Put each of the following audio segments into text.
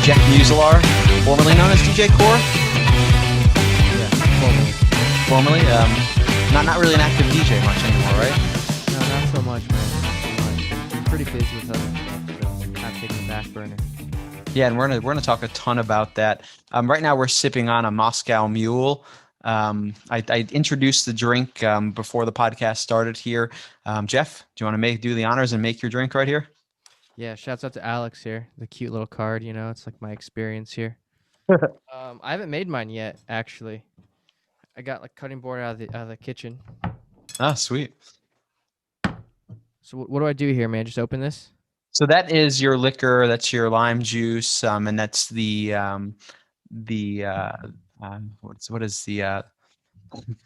Jeff Meuzelaar, formerly known as DJ Core. Yeah, Formerly, not really an active DJ much anymore, right? no, not so much, man. Not so much. I'm pretty busy with other stuff, so I'm taking the back burner. Yeah, and we're gonna talk a ton about that. Right now we're sipping on a Moscow Mule. I introduced the drink before the podcast started here. Jeff, do you want to do the honors and make your drink right here? Yeah, shouts out to Alex here. The cute little card, it's like my experience here. I haven't made mine yet, actually. I got like cutting board out of the kitchen. Ah, sweet. So what do I do here, man? Just open this? So that is your liquor. That's your lime juice, and that's the what is the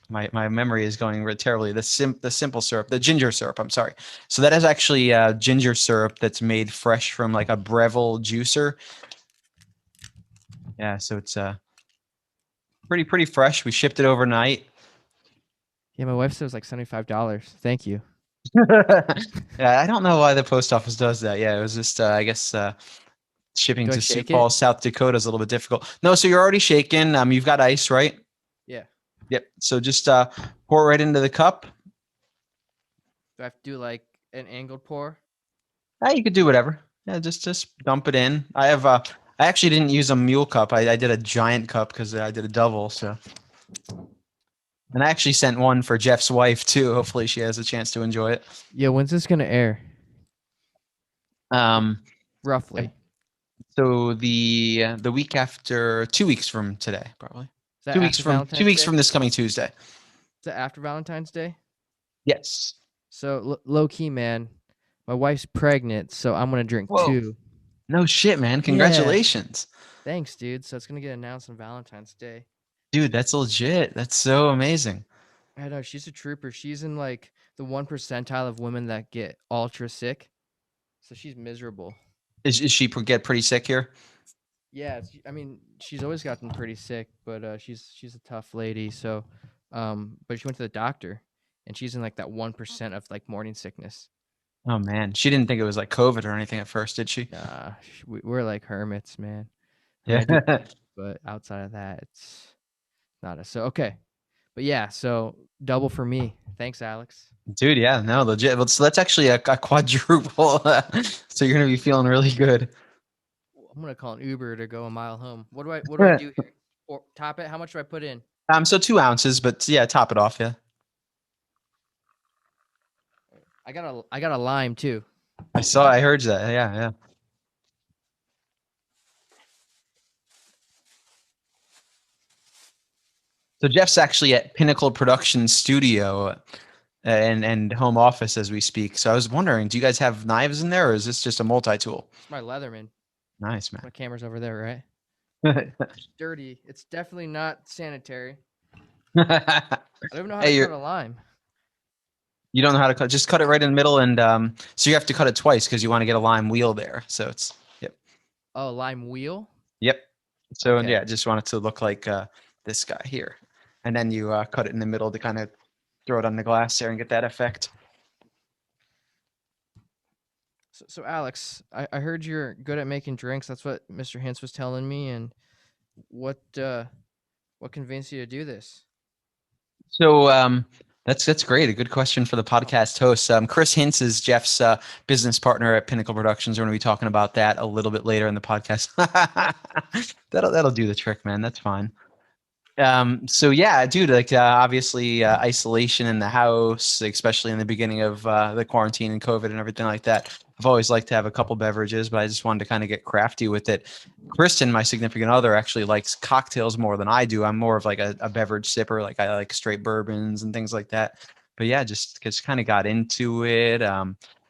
my memory is going terribly. The simple syrup, the ginger syrup. I'm sorry. So that is actually ginger syrup that's made fresh from like a Breville juicer. Yeah, so it's pretty fresh. We shipped it overnight. Yeah, my wife said it was like $75. Thank you. Yeah, I don't know why the post office does that. Yeah, it was just I guess shipping Do I to Sioux shake it? Falls, South Dakota is a little bit difficult. No, so you're already shaken. You've got ice, right? Yeah. Yep. So just pour it right into the cup. Do I have to do like an angled pour? You could do whatever. Yeah, just dump it in. I actually didn't use a mule cup. I did a giant cup because I did a double. So, and I actually sent one for Jeff's wife too. Hopefully, she has a chance to enjoy it. Yeah, when's this gonna air? Roughly. So the week after, 2 weeks from today, probably. Is that 2 weeks after from Valentine's 2 weeks Day? from this coming Tuesday. Is that after Valentine's Day? Yes. So low key, man, my wife's pregnant, so I'm gonna drink Whoa. 2. No shit, man. Congratulations. Thanks, dude. So it's gonna get announced on Valentine's Day. Dude, that's legit. That's so amazing. I know, she's a trooper. She's in like the 1 percentile of women that get ultra sick. So she's miserable. Is she get pretty sick here? Yeah, I mean, she's always gotten pretty sick, but she's a tough lady. So, but she went to the doctor, and she's in like that 1% of like morning sickness. Oh man, she didn't think it was like COVID or anything at first, did she? Nah, we're like hermits, man. I Yeah. mean, I do, but outside of that, it's not a so okay. But yeah, so double for me. Thanks, Alex. Dude, yeah, no, legit. Well, so that's actually a quadruple. So you're gonna be feeling really good. I'm gonna call an Uber to go a mile home. What do I do here? Or top it? How much do I put in? So 2 ounces, but yeah, top it off, yeah. I got a lime too. I heard that. Yeah. So Jeff's actually at Pinnacle Productions studio and home office as we speak. So I was wondering, do you guys have knives in there, or is this just a multi-tool? It's my Leatherman. Nice, My camera's over there, man. right? Dirty. It's definitely not sanitary. I don't even know how to cut a lime. You don't know how to cut. Just cut it right in the middle, and so you have to cut it twice because you want to get a lime wheel there. So it's yep. Oh, lime wheel. Yep. So Okay. yeah, just want it to look like this guy here, and then you cut it in the middle to kind of throw it on the glass there and get that effect. So Alex, I heard you're good at making drinks. That's what Mr. Hintz was telling me. And what convinced you to do this? So that's great. A good question for the podcast host. Chris Hintz is Jeff's business partner at Pinnacle Productions. We're going to be talking about that a little bit later in the podcast. That'll do the trick, man. That's fine. So yeah, dude, like obviously isolation in the house, especially in the beginning of the quarantine and COVID and everything like that. I've always liked to have a couple beverages, but I just wanted to kind of get crafty with it. Kristen, my significant other, actually likes cocktails more than I do. I'm more of like a beverage sipper. Like I like straight bourbons and things like that. But yeah, just kind of got into it.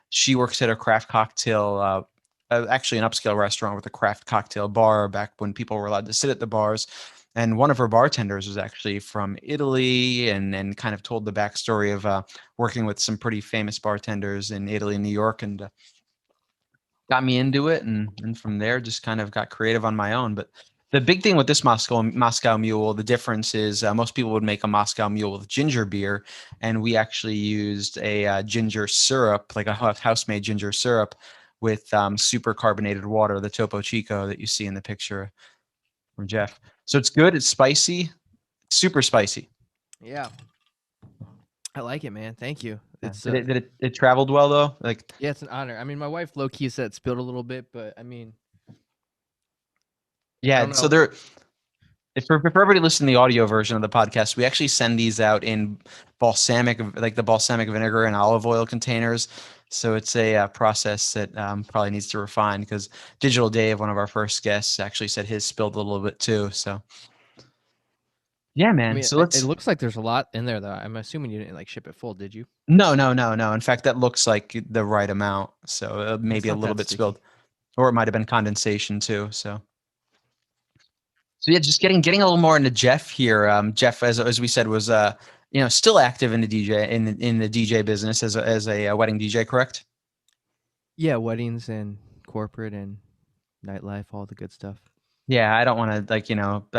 She works at a craft cocktail, actually an upscale restaurant with a craft cocktail bar back when people were allowed to sit at the bars. And one of her bartenders was actually from Italy and kind of told the backstory of working with some pretty famous bartenders in Italy and New York, and got me into it. And from there, just kind of got creative on my own. But the big thing with this Moscow Mule, the difference is most people would make a Moscow Mule with ginger beer, and we actually used a ginger syrup, like a house-made ginger syrup, with super carbonated water, the Topo Chico that you see in the picture from Jeff. So it's good. It's spicy, super spicy. Yeah, I like it, man. Thank you. Yeah. It's It traveled well though? Like, yeah, it's an honor. I mean, my wife low key said it spilled a little bit, but I mean, I don't yeah. So know. there, if for everybody listening to the audio version of the podcast, we actually send these out in like the balsamic vinegar and olive oil containers. So it's a process that probably needs to refine because Digital Dave, one of our first guests, actually said his spilled a little bit too. So yeah, I man. mean, So it let's looks like there's a lot in there though. I'm assuming you didn't like ship it full, did you? no. In fact, that looks like the right amount. So It's maybe a not little that bit sticky. spilled, or it might have been condensation too. So yeah, just getting a little more into Jeff here. Jeff, as we said, was still active in the DJ business as a wedding DJ, correct? Yeah, weddings and corporate and nightlife, all the good stuff. Yeah, I don't want to I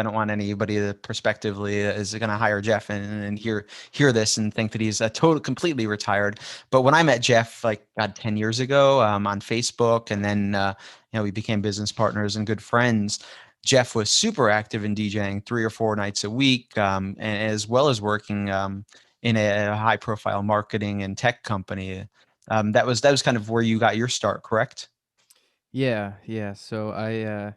don't want anybody that prospectively is going to hire Jeff and hear this and think that he's a total completely retired. But when I met Jeff like God 10 years ago on Facebook, and then we became business partners and good friends. Jeff was super active in DJing 3 or 4 nights a week, and as well as working in a high profile marketing and tech company. That was kind of where you got your start, correct? Yeah, yeah. So I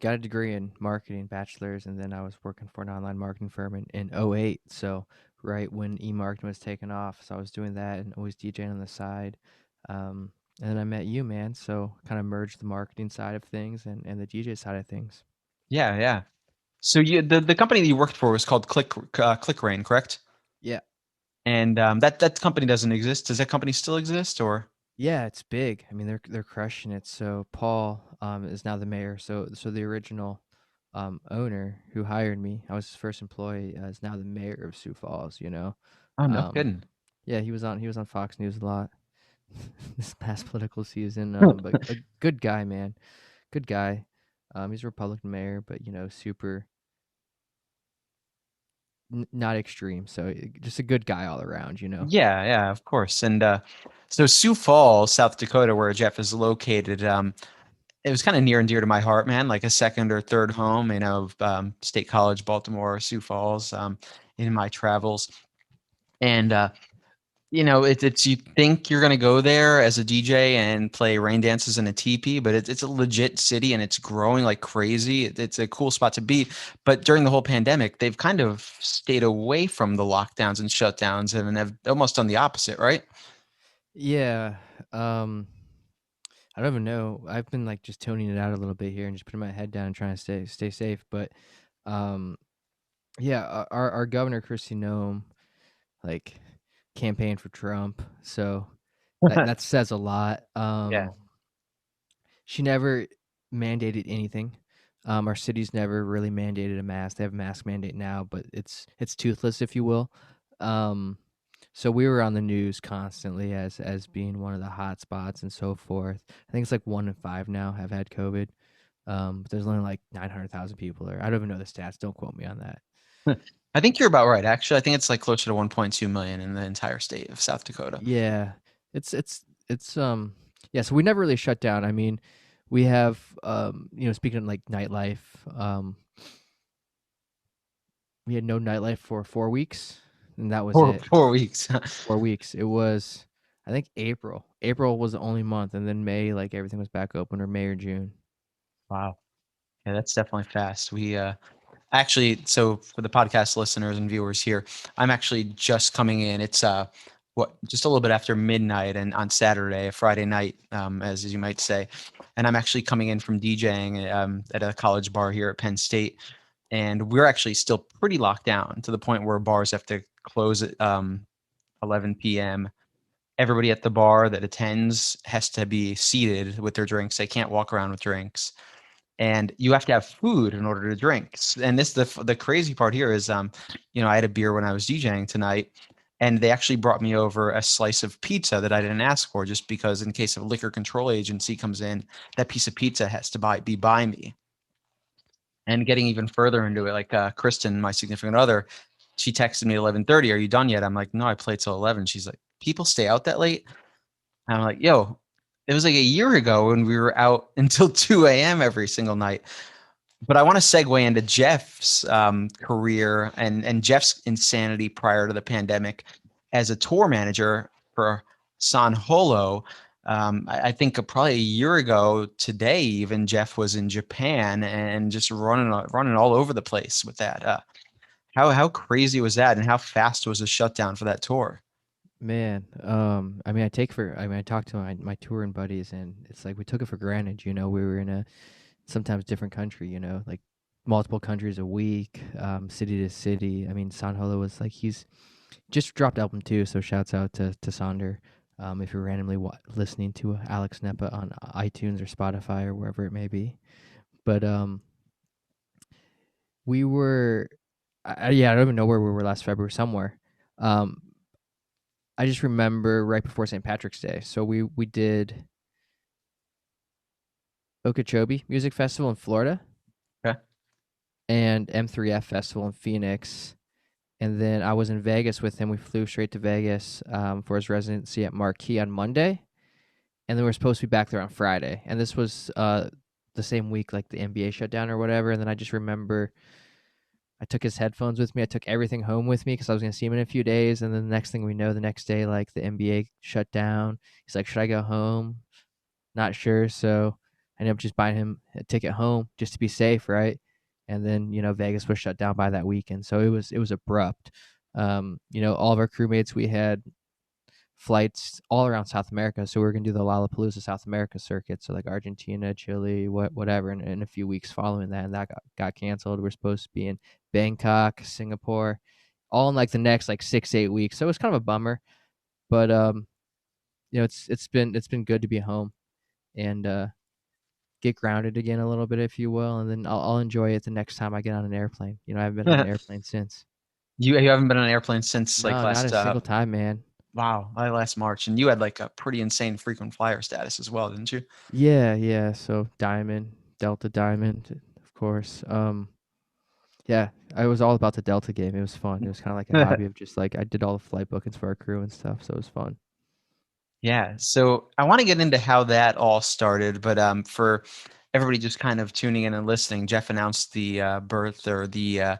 got a degree in marketing, bachelor's, and then I was working for an online marketing firm in '08. So right when e-marketing was taking off, so I was doing that and always DJing on the side. And then I met you, man. So kind of merged the marketing side of things and the DJ side of things. Yeah, yeah. So the company that you worked for was called ClickRain, correct? Yeah. And that company doesn't exist. Does that company still exist or? Yeah, it's big. I mean, they're crushing it. So Paul is now the mayor. So the original owner who hired me, I was his first employee, is now the mayor of Sioux Falls. Oh, no Um, kidding. yeah, he was on Fox News a lot this past political season. But a good guy, man, good guy. He's a Republican mayor, but super not extreme. So just a good guy all around. Yeah, yeah, of course. And so Sioux Falls, South Dakota, where Jeff is located, it was kind of near and dear to my heart, man. Like a second or third home, State College, Baltimore, Sioux Falls, in my travels. And it's you think you're gonna go there as a DJ and play rain dances in a teepee, but it's a legit city and it's growing like crazy. It's a cool spot to be. But during the whole pandemic, they've kind of stayed away from the lockdowns and shutdowns and have almost done the opposite, right? Yeah. Um, I don't even know. I've been like just tuning it out a little bit here and just putting my head down and trying to stay safe. But um, yeah, our governor Christy Nome like campaigned for Trump, so that says a lot. Yeah. She never mandated anything. Our city's never really mandated a mask. They have a mask mandate now, but it's toothless, if you will. Um, so we were on the news constantly as being one of the hot spots and so forth. I think it's like 1 in 5 now have had COVID. But there's only like 900,000 people there. I don't even know the stats. Don't quote me on that. I think you're about right, actually. I think it's like closer to 1.2 million in the entire state of South Dakota. Yeah, it's yeah. So we never really shut down. I mean, we have speaking of like nightlife, we had no nightlife for 4 weeks, and that was Four it. 4 weeks. 4 weeks. It was, I think, April. April was the only month, and then May, like everything was back open, or May or June. Wow. Yeah, that's definitely fast. We actually, so for the podcast listeners and viewers here, I'm actually just coming in. It's just a little bit after midnight and on Saturday, a Friday night, as you might say. And I'm actually coming in from DJing at a college bar here at Penn State. And we're actually still pretty locked down to the point where bars have to close at 11 p.m. Everybody at the bar that attends has to be seated with their drinks. They can't walk around with drinks, and you have to have food in order to drink. And this the crazy part here is, I had a beer when I was DJing tonight, and they actually brought me over a slice of pizza that I didn't ask for, just because in case a liquor control agency comes in, that piece of pizza has to be by me. And getting even further into it, like Kristen, my significant other, she texted me at 11:30. Are you done yet? I'm like, no, I played till 11. She's like, people stay out that late? And I'm like, yo, it was like a year ago when we were out until 2 a.m. every single night. But I want to segue into Jeff's career and Jeff's insanity prior to the pandemic as a tour manager for San Holo. I think probably a year ago today, even Jeff was in Japan and just running all over the place with that. How crazy was that, and how fast was the shutdown for that tour? Man, I mean, I talked to my touring buddies, and it's like we took it for granted. We were in a sometimes different country. Like multiple countries a week, city to city. I mean, San Holo was like he's just dropped album too, so shouts out to Sonder. If you're randomly listening to Alex Nepa on iTunes or Spotify or wherever it may be, but we were, yeah, I don't even know where we were last February. Somewhere. Um, I just remember right before St. Patrick's Day. So we did Okeechobee Music Festival in Florida Okay. and M3F Festival in Phoenix. And then I was in Vegas with him. We flew straight to Vegas for his residency at Marquee on Monday. And then we were supposed to be back there on Friday. And this was the same week like the NBA shut down or whatever. And then I just remember I took his headphones with me. I took everything home with me because I was going to see him in a few days. And then the next thing we know, the next day, like the NBA shut down. He's like, should I go home? Not sure. So I ended up just buying him a ticket home just to be safe, right? And then Vegas was shut down by that weekend, so it was abrupt. All of our crewmates, we had flights all around South America, so we are gonna do the Lollapalooza South America circuit, so like Argentina, Chile, whatever, in a few weeks following that, and that got canceled. We're supposed to be in Bangkok, Singapore, all in like the next like 6 8 weeks. So it was kind of a bummer, but it's been good to be home and get grounded again a little bit, if you will, and then I'll enjoy it the next time I get on an airplane. I haven't been on an airplane since. You haven't been on an airplane since like No, not last a single time, man. wow, last March, and you had like a pretty insane frequent flyer status as well, didn't you? Yeah, yeah. So Diamond, Delta Diamond, of course. Yeah, I was all about the Delta game. It was fun. It was kind of like a hobby of just like I did all the flight bookings for our crew and stuff, so it was fun. Yeah, so I want to get into how that all started, but for everybody just kind of tuning in and listening, Jeff announced the birth or the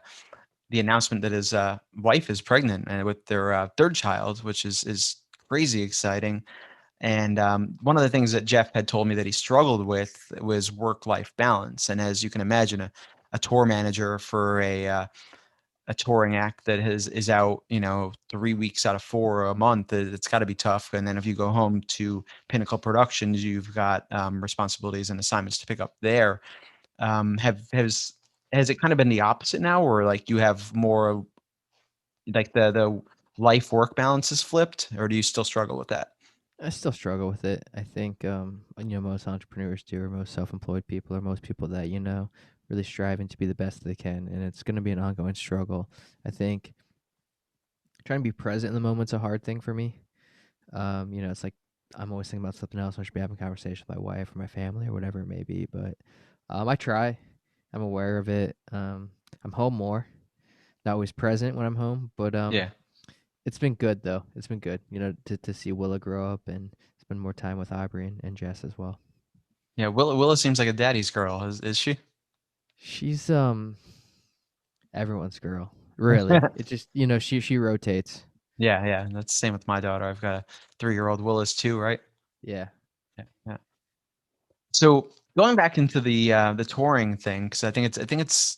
announcement that his wife is pregnant and with their third child, which is crazy exciting. And one of the things that Jeff had told me that he struggled with was work-life balance. And as you can imagine, a tour manager for a touring act that is out, 3 weeks out of four a month, it's got to be tough. And then if you go home to Pinnacle Productions, you've got responsibilities and assignments to pick up there. Have has it kind of been the opposite now, or like you have more like the life work balance is flipped, or do you still struggle with that? I still struggle with it. I think most entrepreneurs do, or most self-employed people, or most people that really striving to be the best they can, and it's going to be an ongoing struggle. I think trying to be present in the moment's a hard thing for me. It's like I'm always thinking about something else. I should be having a conversation with my wife or my family or whatever it may be. But I try. I'm aware of it. I'm home more. Not always present when I'm home, but Yeah. it's been good though. It's been good, to see Willa grow up and spend more time with Aubrey and Jess as well. Yeah, Willa seems like a daddy's girl. Is she? She's everyone's girl, really. It just she rotates. Yeah, yeah. That's the same with my daughter. I've got a 3-year-old. Willis too, right? Yeah. Yeah, yeah. So going back into the touring thing, because I think it's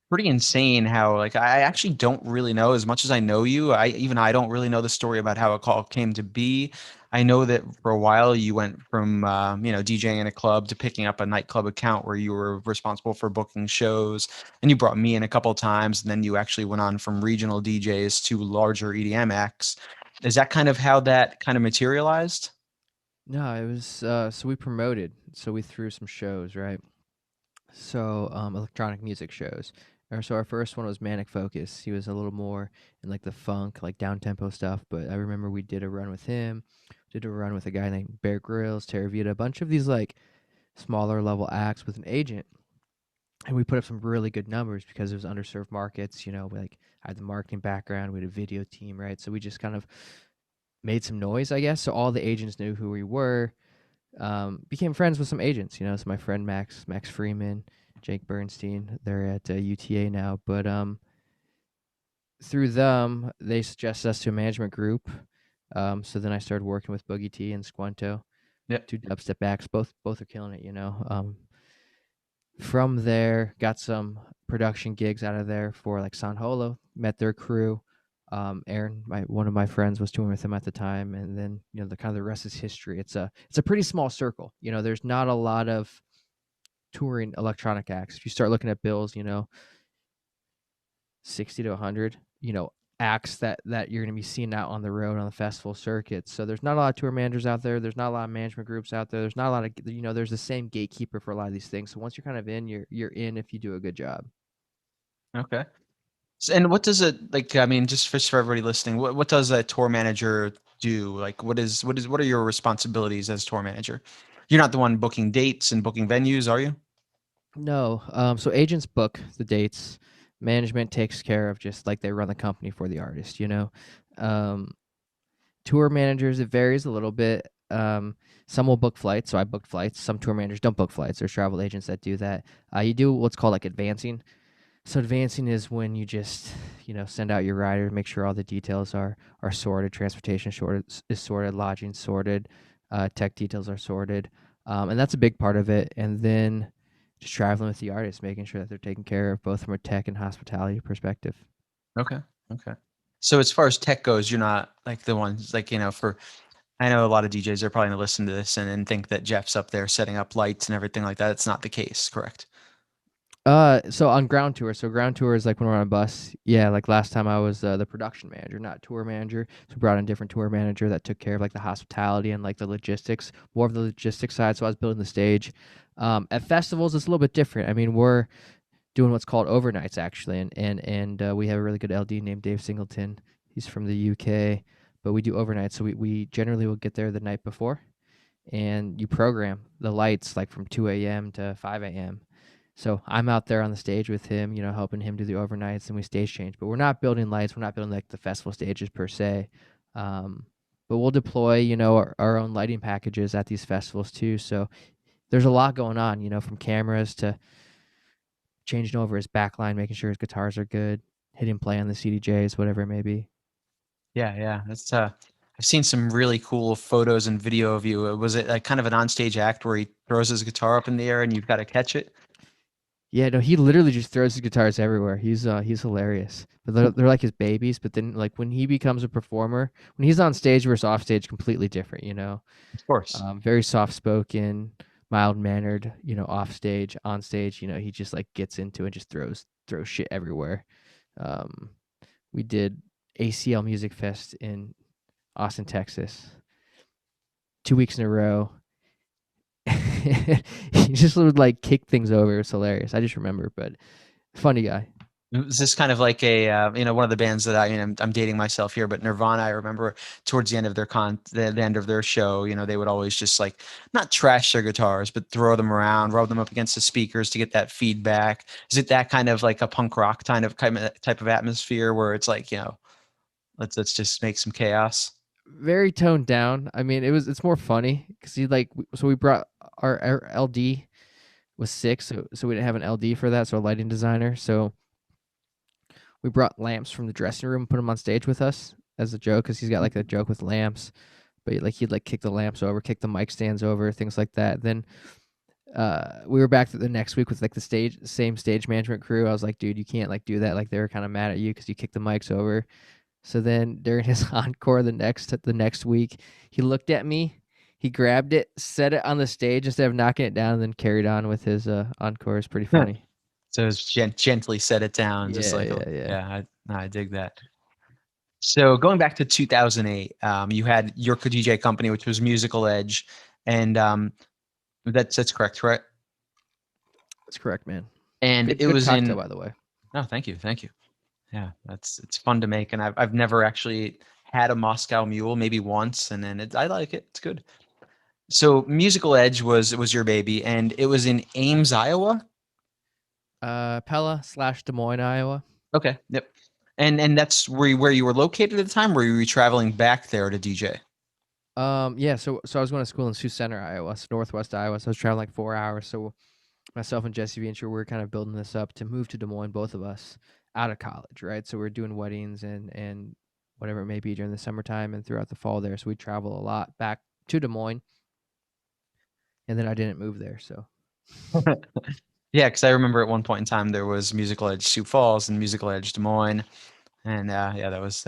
pretty insane how like I actually don't really know as much as I know you. I don't really know the story about how it all came to be. I know that for a while you went from DJing in a club to picking up a nightclub account where you were responsible for booking shows, and you brought me in a couple of times, and then you actually went on from regional DJs to larger EDM acts. Is that kind of how that kind of materialized? No, it was so we promoted. So we threw some shows, right? So electronic music shows. So our first one was Manic Focus. He was a little more in like the funk, like down tempo stuff. But I remember we did a run with him. Did a run with a guy named Bear Grylls, Terravita, a bunch of these like smaller level acts with an agent. And we put up some really good numbers because it was underserved markets. Like I had the marketing background, we had a video team, right? So we just kind of made some noise, I guess. So all the agents knew who we were. Became friends with some agents. So my friend Max Freeman, Jake Bernstein, they're at UTA now. But through them, they suggested us to a management group. So then I started working with Boogie T and Squanto, Yep. two dubstep acts. Both are killing it. From there, got some production gigs out of there for like San Holo. Met their crew. Aaron, one of my friends, was touring with him at the time, and then the kind of the rest is history. It's a pretty small circle. There's not a lot of touring electronic acts. If you start looking at bills, 60 to 100, acts that you're going to be seeing out on the road on the festival circuit. So there's not a lot of tour managers out there. There's not a lot of management groups out there. There's not a lot of there's the same gatekeeper for a lot of these things. So once you're kind of in, you're in if you do a good job. Okay. And what does it like? I mean, just for everybody listening, what does a tour manager do? Like, what are your responsibilities as tour manager? You're not the one booking dates and booking venues, are you? No. So agents book the dates. Management takes care of just like they run the company for the artist. Um, Tour managers, it varies a little bit. Some will book flights, so I booked flights. Some tour managers don't book flights. There's travel agents that do that. You do what's called like advancing. So advancing is when you just send out your rider, make sure all the details are sorted, transportation sorted is sorted, lodging sorted, tech details are sorted, and that's a big part of it. And then just traveling with the artist, making sure that they're taken care of both from a tech and hospitality perspective. Okay. Okay. So as far as tech goes, you're not like the ones like, for I know a lot of DJs are probably gonna listen to this and think that Jeff's up there setting up lights and everything like that. It's not the case, correct? So on ground tour, so ground tour is like when we're on a bus. Yeah, like last time I was the production manager, not tour manager. So we brought in a different tour manager that took care of like the hospitality and like the logistics, more of the logistics side. So I was building the stage. At festivals, it's a little bit different. I mean, we're doing what's called overnights actually, and we have a really good LD named Dave Singleton. He's from the UK, but we do overnights. So we generally will get there the night before, and you program the lights like from 2 a.m. to 5 a.m. So I'm out there on the stage with him, helping him do the overnights, and we stage change. But we're not building lights. We're not building like the festival stages per se. Um, but we'll deploy, our own lighting packages at these festivals too. So there's a lot going on, from cameras to changing over his backline, making sure his guitars are good, hitting play on the CDJs, whatever it may be. Yeah, yeah. That's I've seen some really cool photos and video of you. Was it like kind of an onstage act where he throws his guitar up in the air and you've got to catch it? Yeah, no, he literally just throws his guitars everywhere. He's hilarious. But they're like his babies. But then like when he becomes a performer, when he's on stage versus off stage, completely different. Of course. Very soft spoken, mild mannered. Off stage, on stage, he just like gets into it, just throws shit everywhere. Um, we did ACL Music Fest in Austin, Texas, 2 weeks in a row. He just would like kick things over. It's hilarious. I just remember, but funny guy. Is this kind of like a one of the bands that I'm dating myself here, but Nirvana, I remember towards the end of the end of their show, they would always just like not trash their guitars, but throw them around, rub them up against the speakers to get that feedback. Is it that kind of like a punk rock type of atmosphere where it's like, let's just make some chaos? Very toned down. I mean, it's more funny because so we brought our LD was sick, so we didn't have an LD for that, so a lighting designer. So we brought lamps from the dressing room, and put them on stage with us as a joke because he's got like a joke with lamps. But like he'd like kick the lamps over, kick the mic stands over, things like that. Then we were back the next week with like same stage management crew. I was like, dude, you can't like do that. Like they were kind of mad at you because you kicked the mics over. So then during his encore the next week, he looked at me, he grabbed it, set it on the stage instead of knocking it down, and then carried on with his encore. It's pretty funny. So it's gently set it down, just Yeah, like yeah, yeah. yeah, I dig that. So going back to 2008, you had your DJ company, which was Musical Edge, and that's correct, right? That's correct, man. And Good it good was cocktail, in. by the way. Oh, thank you, thank you. Yeah, it's fun to make, and I've never actually had a Moscow Mule, maybe once, and then I like it. It's good. So Musical Edge was your baby, and it was in Ames, Iowa. Pella / Des Moines, Iowa. Okay, yep. And that's where you were located at the time. Were you traveling back there to DJ? Yeah, so I was going to school in Sioux Center, Iowa, so northwest Iowa. So I was traveling like 4 hours. So myself and Jesse Venture, we were kind of building this up to move to Des Moines, both of us, out of college, right? So we're doing weddings and whatever it may be during the summertime and throughout the fall there. So we travel a lot back to Des Moines, and then I didn't move there. So Yeah, because I remember at one point in time there was Musical Edge Sioux Falls and Musical Edge Des Moines, and yeah, that was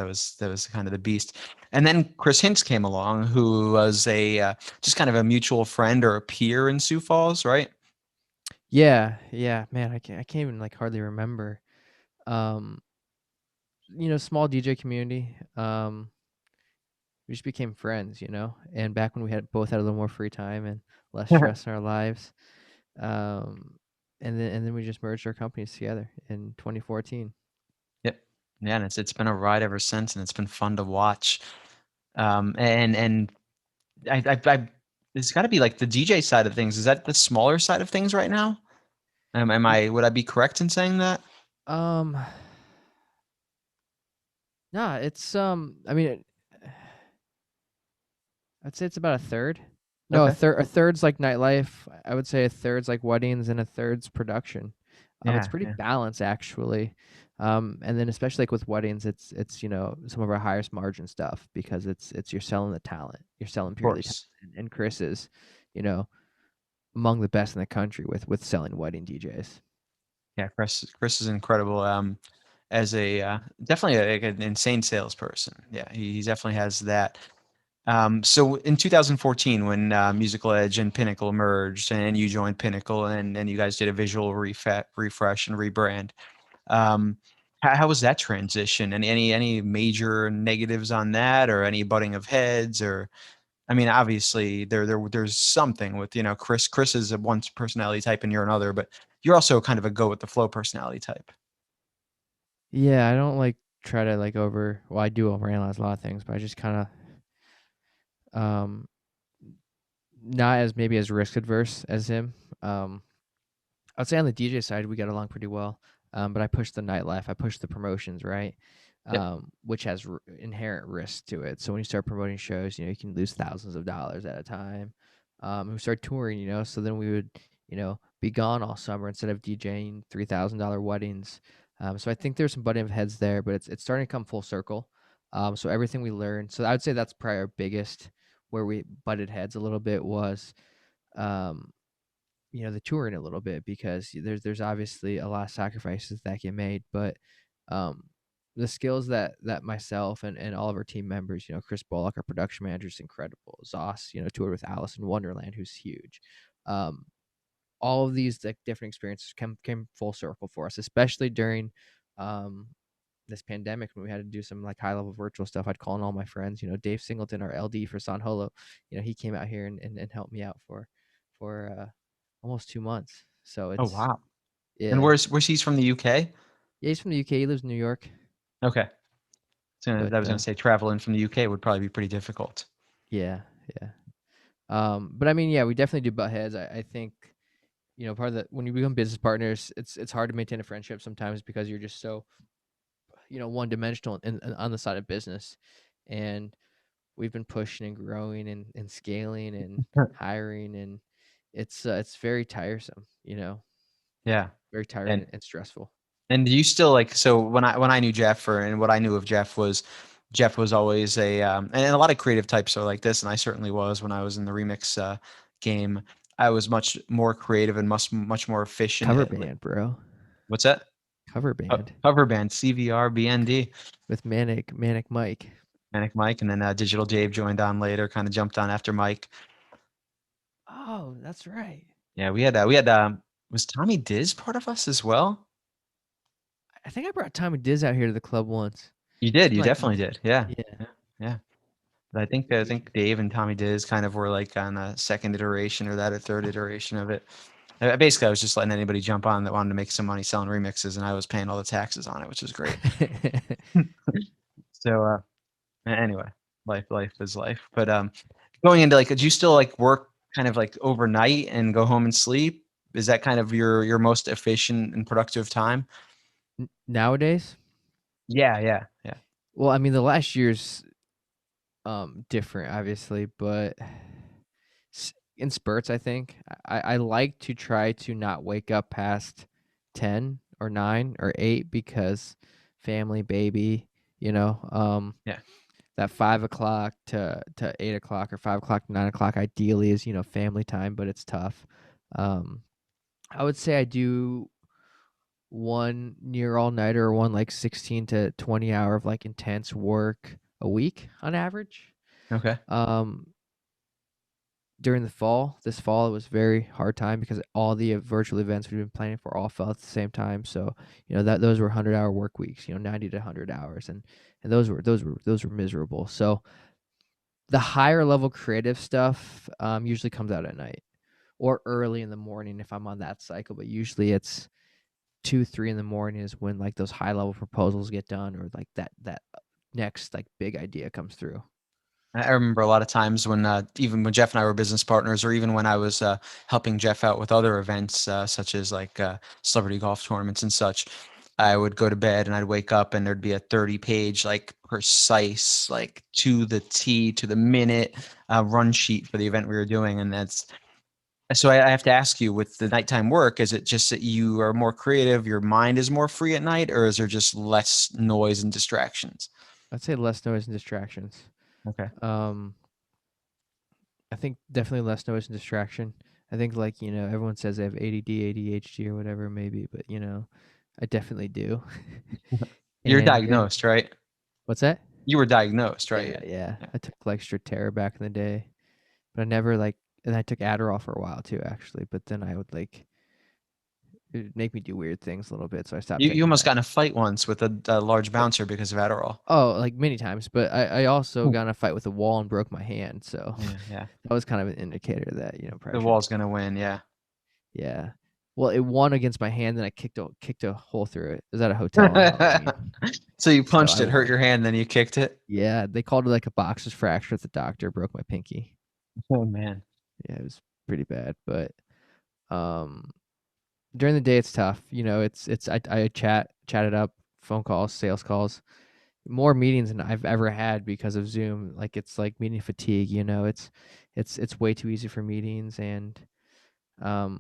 kind of the beast. And then Chris Hints came along, who was a just kind of a mutual friend or a peer in Sioux Falls, right? yeah, man, I can't even like hardly remember. Um, small DJ community. We just became friends, And back when we had a little more free time and less stress in our lives, um, and then we just merged our companies together in 2014. Yep. Yeah, and it's been a ride ever since, and it's been fun to watch. And I it's got to be like the DJ side of things. Is that the smaller side of things right now? Am Y- I would I be correct in saying that? Um, nah, I mean, I'd say it's about a third. No, Okay. a third's like nightlife. I would say a third's like weddings and a third's production. It's Yeah, pretty yeah. balanced actually. And then especially like with weddings, it's some of our highest margin stuff because it's you're selling the talent. You're selling Of purely talent. course. And Chris is, you know, among the best in the country with selling wedding DJs. Yeah, Chris is incredible. As a definitely like an insane salesperson. Yeah, he definitely has that. So in 2014, when Musical Edge and Pinnacle merged, and you joined Pinnacle, and you guys did a visual refresh and rebrand. How was that transition? And any major negatives on that, or any butting of heads, or I mean, obviously there's something with Chris is a one personality type and you're another, but you're also kind of a go with the flow personality type. Yeah, I don't like try to like well, I do overanalyze a lot of things, but I just kind of not as maybe as risk adverse as him. Um I'd say on the DJ side, we got along pretty well. But I pushed the nightlife, I pushed the promotions, right? Yep. Which has inherent risk to it. So when you start promoting shows, you can lose thousands of dollars at a time. We start touring, so then we would, be gone all summer instead of DJing $3,000 weddings. So I think there's some butting of heads there, but it's starting to come full circle. So everything we learned, so I would say that's probably our biggest where we butted heads a little bit was um, the touring a little bit because there's obviously a lot of sacrifices that get made, but um, the skills that myself and all of our team members, Chris Bullock, our production manager, is incredible. Zoss, toured with Alice in Wonderland, who's huge. Um, all of these like different experiences came full circle for us, especially during um, this pandemic when we had to do some like high level virtual stuff. I'd call in all my friends. Dave Singleton, our LD for San Holo, he came out here and helped me out for almost 2 months. So Oh it's wow. And yeah, where's he's from the UK? yeah. He's from the UK. He lives in New York, Okay. So but I was gonna say traveling from the UK would probably be pretty difficult. yeah, yeah. But I mean, yeah, we definitely do butt heads. I think part of the when you become business partners, it's hard to maintain a friendship sometimes because you're just so one dimensional on the side of business, and we've been pushing and growing and scaling and hiring, and it's very tiresome, Yeah. very tiring And and stressful. And do you still like so when I knew Jeff and what I knew of Jeff was always and a lot of creative types are like this, and I certainly was when I was in the remix game. I was much more creative and much more efficient Cover at band, bro. what's that? Cover band Cover band, CVR, BND, with Manic Mike. Manic Mike, and then Digital Dave joined on later, kind of jumped on after Mike. Oh, that's right. Yeah, we had was Tommy Diz part of us as well? I think I brought Tommy Diz out here to the club once. You It's did, been you like definitely did. Yeah. yeah. Yeah. Yeah. But I think Dave and Tommy Diz kind of were like on a second iteration or that or third iteration of it. Basically, I was just letting anybody jump on that wanted to make some money selling remixes, and I was paying all the taxes on it, which was great. So anyway, life is life. But going into like, do you still like work kind of like overnight and go home and sleep? Is that kind of your most efficient and productive time? Nowadays, Yeah, yeah, yeah. well, I mean, the last year's different, obviously, but in spurts, I think I like to try to not wake up past 10 or 9 or 8 because family, baby, you know, Yeah. that 5 o'clock to 8 o'clock or 5 o'clock to 9 o'clock ideally is, family time, but it's tough. Um, I would say I do one near all nighter or one like 16 to 20 hour of like intense work a week on average. Okay. Um, during the fall, this fall, it was very hard time because all the virtual events we've been planning for all fell at the same time. So, that those were 100-hour work weeks, 90 to 100 hours, and those were miserable. So the higher level creative stuff usually comes out at night or early in the morning if I'm on that cycle. But usually it's 2, 3 in the morning is when like those high level proposals get done, or like that next like big idea comes through. I remember a lot of times when, even when Jeff and I were business partners, or even when I was helping Jeff out with other events, such as like celebrity golf tournaments and such, I would go to bed and I'd wake up and there'd be a 30-page, like precise, like to the T, to the minute run sheet for the event we were doing. And that's so I have to ask you, with the nighttime work, is it just that you are more creative, your mind is more free at night, or is there just less noise and distractions? I'd say less noise and distractions. Okay. Um, I think definitely less noise and distraction. I think like, everyone says they have ADD, ADHD or whatever maybe, but I definitely do. You're And diagnosed, right? what's that? You were diagnosed, right? Yeah, yeah. Yeah. I took like Strattera back in the day, but I never like, and I took Adderall for a while too, actually. But then I would like it'd make me do weird things a little bit, so I stopped You taking almost that. got in a fight once with a large bouncer because of Adderall. Oh, like many times, but I also Hmm. got in a fight with a wall and broke my hand, so Yeah, yeah. that was kind of an indicator that The pressure. wall's gonna win. Yeah. Yeah. Well, it won against my hand, then I kicked a hole through it. It was at a hotel on Halloween, So you so punched I it, hurt won. your hand, then you kicked it. Yeah, they called it like a boxer's fracture at the doctor. Broke my pinky. Oh man. Yeah, it was pretty bad, but um, during the day it's tough. I chatted up, phone calls, sales calls, more meetings than I've ever had because of Zoom. Like it's like meeting fatigue. It's way too easy for meetings, and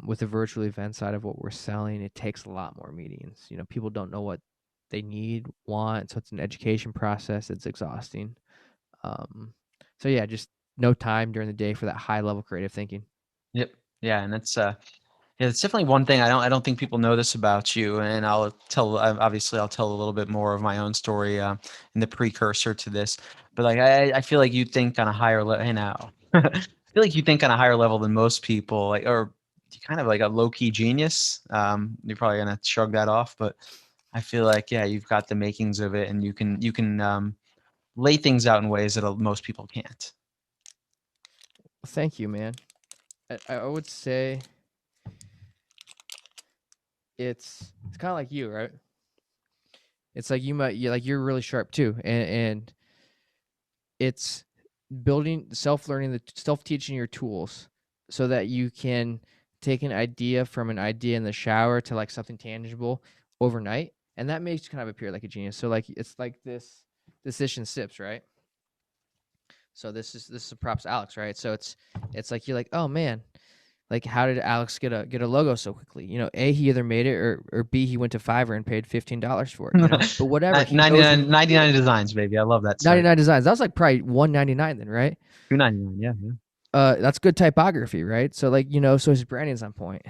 with the virtual event side of what we're selling, it takes a lot more meetings. People don't know what they need, want, so it's an education process. It's exhausting. Um, so yeah, just no time during the day for that high level creative thinking. Yep. Yeah, and that's yeah, it's definitely one thing. I don't think people know this about you, and I'll tell. Obviously, I'll tell a little bit more of my own story in the precursor to this. But like, I feel like you think on a higher level. Hey, now, I feel like you think on a higher level than most people. Like, or you kind of like a low key genius. You're probably gonna shrug that off, but I feel like yeah, you've got the makings of it, and you can lay things out in ways that most people can't. Thank you, man. I would say it's kind of like you, right? It's like you're really sharp too, and it's building self-learning, the self-teaching your tools so that you can take an idea from an idea in the shower to like something tangible overnight, and that makes you kind of appear like a genius. So like it's like this decision sips, right? So this is props Alex, right? So it's like you're like, oh man, like how did Alex get a logo so quickly? A, he either made it, or B, he went to Fiverr and paid $15 for it. But whatever, he knows what 99, he did. 99 designs, baby. I love that site. 99 designs. That was like probably 199 then, right? 299. Yeah, yeah. That's good typography, right? So like, so his branding's on point.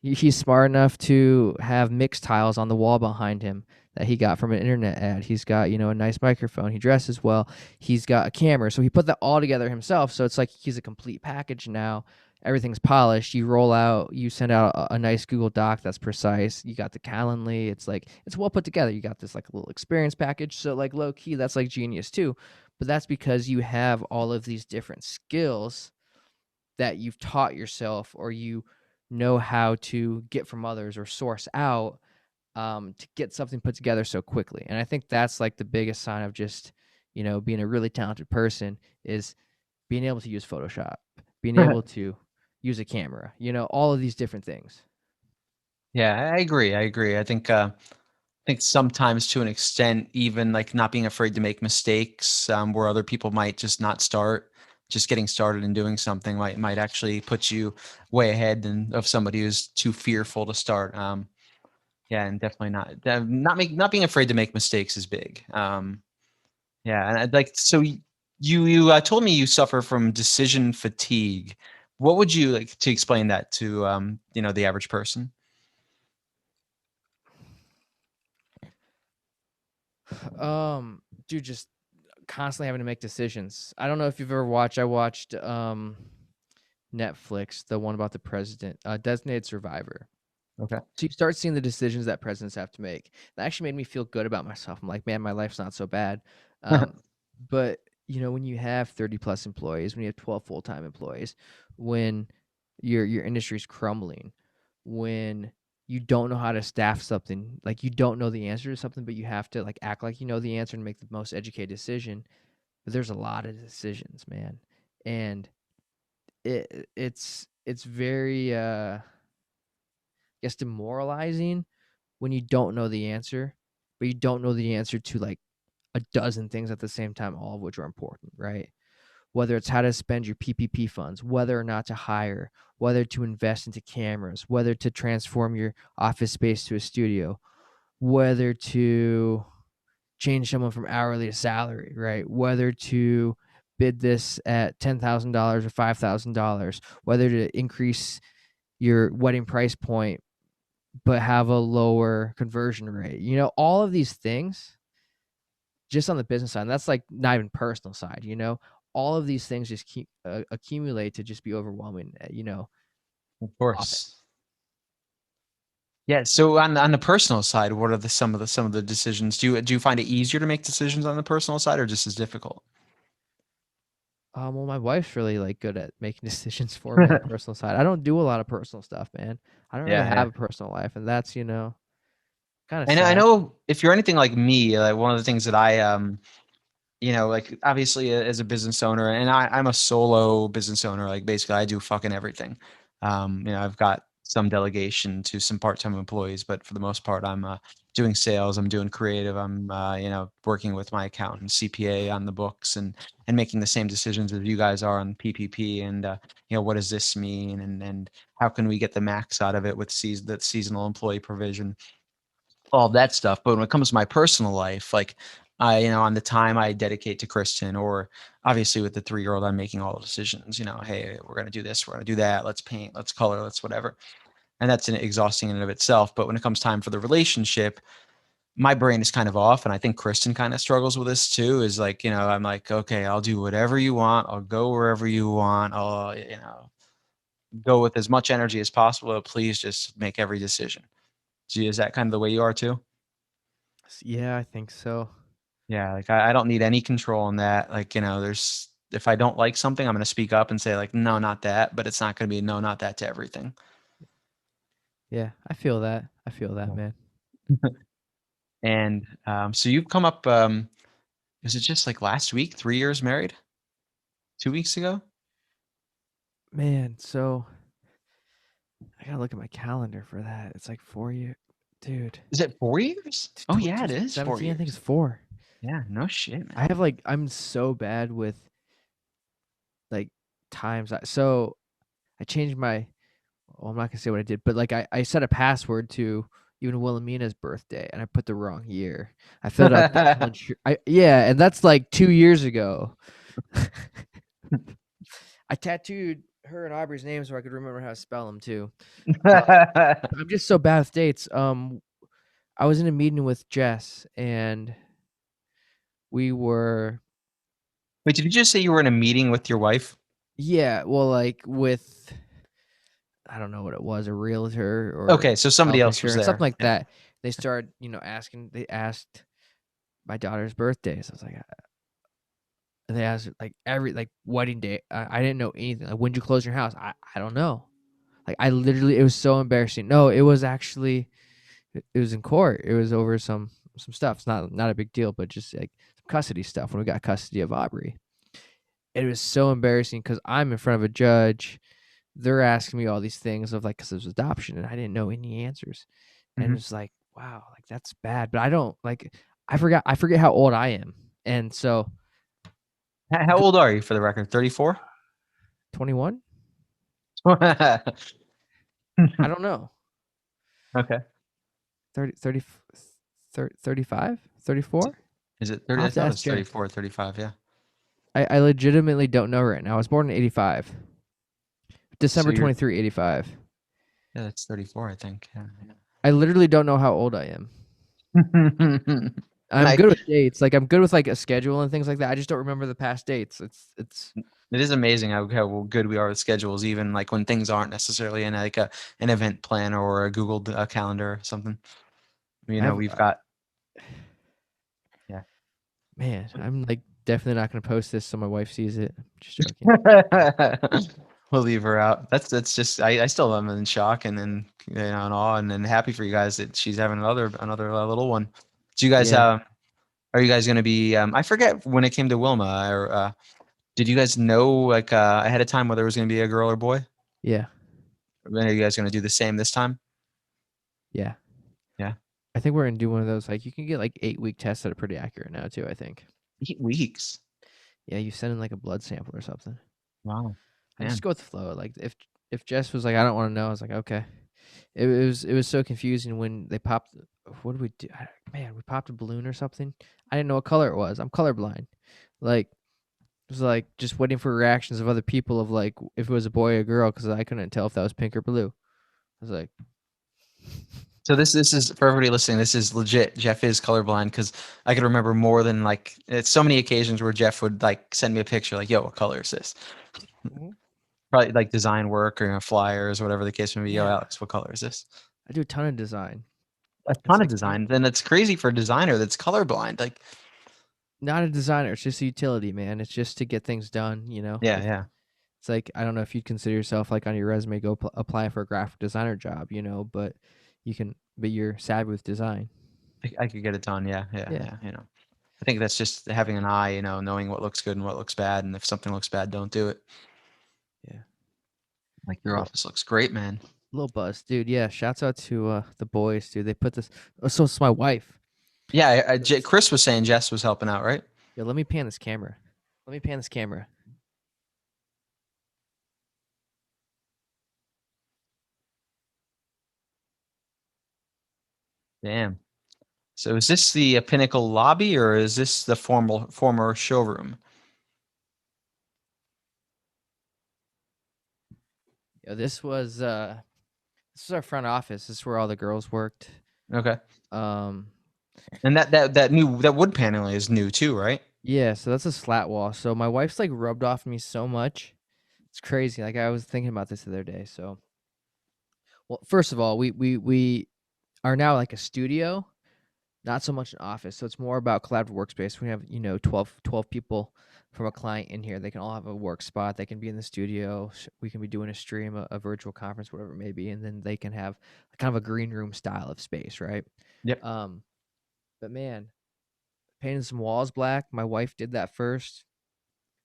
He's smart enough to have mix tiles on the wall behind him that he got from an internet ad. He's got, a nice microphone. He dresses well. He's got a camera. So he put that all together himself. So it's like he's a complete package now. Everything's polished. You send out a nice Google Doc that's precise. You got the Calendly. It's like, it's well put together. You got this like little experience package. So like low key, that's like genius too. But that's because you have all of these different skills that you've taught yourself, or you know how to get from others or source out, to get something put together so quickly. And I think that's like the biggest sign of just, being a really talented person is being able to use Photoshop, being able to use a camera, all of these different things. Yeah, I agree. I agree. I think think sometimes to an extent, even like not being afraid to make mistakes, where other people might just not start, just getting started and doing something might actually put you way ahead than of somebody who's too fearful to start. Yeah, and definitely not being afraid to make mistakes is big. Yeah, and I'd like so you told me you suffer from decision fatigue. What would you like to explain that to the average person? Dude, just constantly having to make decisions. I don't know if you've ever watched. I watched Netflix, the one about the president, Designated Survivor. Okay. So you start seeing the decisions that presidents have to make. That actually made me feel good about myself. I'm like, man, my life's not so bad. But when you have 30 plus employees, when you have 12 full time employees, when your industry's crumbling, when you don't know how to staff something, like you don't know the answer to something, but you have to like act like you know the answer and make the most educated decision. But there's a lot of decisions, man, and it's very I guess demoralizing when you don't know the answer, but you don't know the answer to like a dozen things at the same time, all of which are important, right? Whether it's how to spend your PPP funds, whether or not to hire, whether to invest into cameras, whether to transform your office space to a studio, whether to change someone from hourly to salary, right? Whether to bid this at $10,000 or $5,000, whether to increase your wedding price point but have a lower conversion rate. All of these things just on the business side. And that's like not even personal side. All of these things just keep accumulate to just be overwhelming. Of Often. course. Yeah. So on the personal side, what are some of the decisions? Do you find it easier to make decisions on the personal side, or just as difficult? Well, my wife's really like good at making decisions for me on the personal side. I don't do a lot of personal stuff, man. I don't really Yeah, yeah. have a personal life, and that's kind of I sad. know if you're anything like me, like one of the things that I like obviously as a business owner, and I'm a solo business owner, like basically I do fucking everything. I've got some delegation to some part-time employees, but for the most part, I'm doing sales, I'm doing creative, I'm working with my accountant, CPA on the books, and making the same decisions as you guys are on PPP, and what does this mean, and how can we get the max out of it with the seasonal employee provision, all that stuff. But when it comes to my personal life, like on the time I dedicate to Kristen, or obviously with the 3-year-old, I'm making all the decisions, hey, we're going to do this, we're going to do that. Let's paint, let's color, let's whatever. And that's exhausting in and of itself. But when it comes time for the relationship, my brain is kind of off. And I think Kristen kind of struggles with this too, is like, I'm like, okay, I'll do whatever you want. I'll go wherever you want. I'll, go with as much energy as possible. Please just make every decision. Gee, is that kind of the way you are too? Yeah, I think so. Yeah, like I don't need any control in that. Like, there's if I don't like something, I'm gonna speak up and say like, no, not that, but it's not gonna be no, not that to everything. Yeah, I feel that. I feel that, Yeah. man. And so you've come up, was it just like last week, 3 years married? 2 weeks ago? Man, so I gotta look at my calendar for that. It's like 4 years, dude. Is it 4 years? Oh yeah, it is 4 2017, I think it's years. 4. Yeah, no shit, I man. have like I'm so bad with like times. So I changed my. Well, I'm not gonna say what I did, but like I set a password to even Wilhelmina's birthday, and I put the wrong year. I filled out this one. Yeah, and that's like 2 years ago. I tattooed her and Aubrey's names so I could remember how to spell them too. But I'm just so bad with dates. I was in a meeting with Jess, and we were Wait, did you just say you were in a meeting with your wife? yeah, well, like with I don't know what it was, a realtor or Okay, so somebody health else was insurance, something there. like Yeah. that. They started, asking. They asked my daughter's birthday. So I was like, they asked like every like wedding day. I didn't know anything. Like, when did you close your house? I don't know. Like I literally, it was so embarrassing. No, it was actually, it was in court. It was over some stuff. It's not a big deal, but just like some custody stuff when we got custody of Aubrey. It was so embarrassing because I'm in front of a judge. They're asking me all these things of like, because it was adoption, and I didn't know any answers. And Mhm. it's like, wow, like that's bad. But I don't like. I forget how old I am, and so How old are you, for the record? 34? 21. I don't know. Okay. 30, 30, 35, 34. Is it I'll 30? I have to thought it ask was Jen. 34 or 35. Yeah. I legitimately don't know right now. I was born in 85. So December you're, 23, 85. yeah, that's 34, I think. Yeah. I literally don't know how old I am. Yeah. I'm I, good with dates. Like I'm good with like a schedule and things like that. I just don't remember the past dates. It's it is amazing how good we are with schedules, even like when things aren't necessarily in like an event planner or a Google calendar or something. I've We've got, yeah. man, I'm like definitely not gonna post this so my wife sees it. Just joking. We'll leave her out. That's just I still am in shock and then in awe and then happy for you guys that she's having another little one. Do you guys Yeah, are you guys gonna be I forget when it came to Wilma or did you guys know like ahead of time whether it was gonna be a girl or boy? yeah, Are you guys gonna do the same this time? yeah. Yeah. I think we're gonna do one of those. Like you can get like 8-week tests that are pretty accurate now too. I think. 8 weeks. Yeah, you send in like a blood sample or something. Wow. I just Man. go with the flow. Like if Jess was like, I don't want to know, I was like, okay. It was so confusing when they popped. What did we do? Man, we popped a balloon or something. I didn't know what color it was. I'm colorblind. Like it was like just waiting for reactions of other people of like if it was a boy or girl because I couldn't tell if that was pink or blue. I was like, So this is for everybody listening. This is legit. Jeff is colorblind because I could remember more than like it's so many occasions where Jeff would like send me a picture like, "Yo, what color is this?" Mhm. Probably like design work or flyers, whatever the case may be. Yo, Yeah, Alex, what color is this? I do a ton of design. A It's ton of like design. Then it's crazy for a designer that's colorblind. Like, not a designer. It's just a utility, man. It's just to get things done. yeah, If yeah. it's like I don't know if you'd consider yourself like on your resume go apply for a graphic designer job, but but you're savvy with design. I could get it done. Yeah, yeah, Yeah, yeah. I think that's just having an eye. Knowing what looks good and what looks bad, and if something looks bad, don't do it. yeah. Like your Little, office looks great, man. little buzz, dude. Yeah, shouts out to the boys, dude. They put this. Oh, so it's my wife. Yeah, Chris was saying Jess was helping out, right? Yeah, let me pan this camera. Let me pan this camera. Damn. So is this the Pinnacle lobby or is this the former showroom? Yeah, this was our front office. This is where all the girls worked. Okay. Um, And that wood paneling is new too, right? yeah, so that's a slat wall. So my wife's like rubbed off me so much. It's crazy. Like I was thinking about this the other day. So, well, first of all, we are now like a studio, not so much an office. So it's more about collaborative workspace. We have 12 people from a client in here. They can all have a work spot. They can be in the studio. We can be doing a stream, a virtual conference, whatever it may be, and then they can have kind of a green room style of space, right? Yep. Um, but man, painting some walls black. My wife did that first.